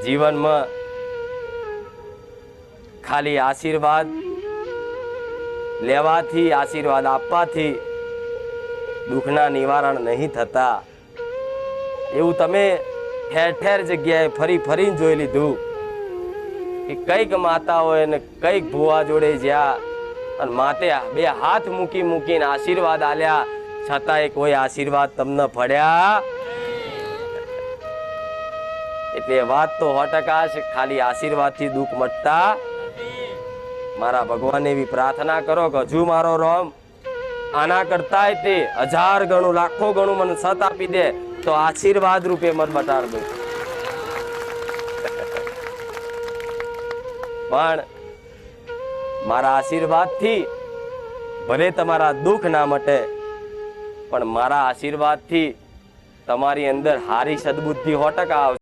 જીવનમાં ખાલી આશીર્વાદ લેવાથી, આશીર્વાદ આપવાથી દુઃખના નિવારણ નહીં થતા. એવું તમે ઠેર ઠેર જગ્યાએ ફરી ફરીને જોઈ લીધું કે કઈક માતા હોય ને કઈક ભુવા જોડે જ્યાં અને માતે બે હાથ મૂકીને આશીર્વાદ આલ્યા, છતાંય કોઈ આશીર્વાદ તમને પડ્યા. એટલે વાત તો 100% છે, ખાલી આશીર્વાદથી દુઃખ મટતા. મારા ભગવાન એવી પ્રાર્થના કરો કે હજુ મારો રોમ આના કરતાય તે 1000 ગણું, લાખો ગણું મને સત આપી દે તો આશીર્વાદ રૂપે મન બતાડ દઉં. પણ મારા આશીર્વાદથી ભલે તમારા દુઃખ ના મટે, પણ મારા આશીર્વાદથી તમારી અંદર હારી સદબુદ્ધિ 100% આવશે.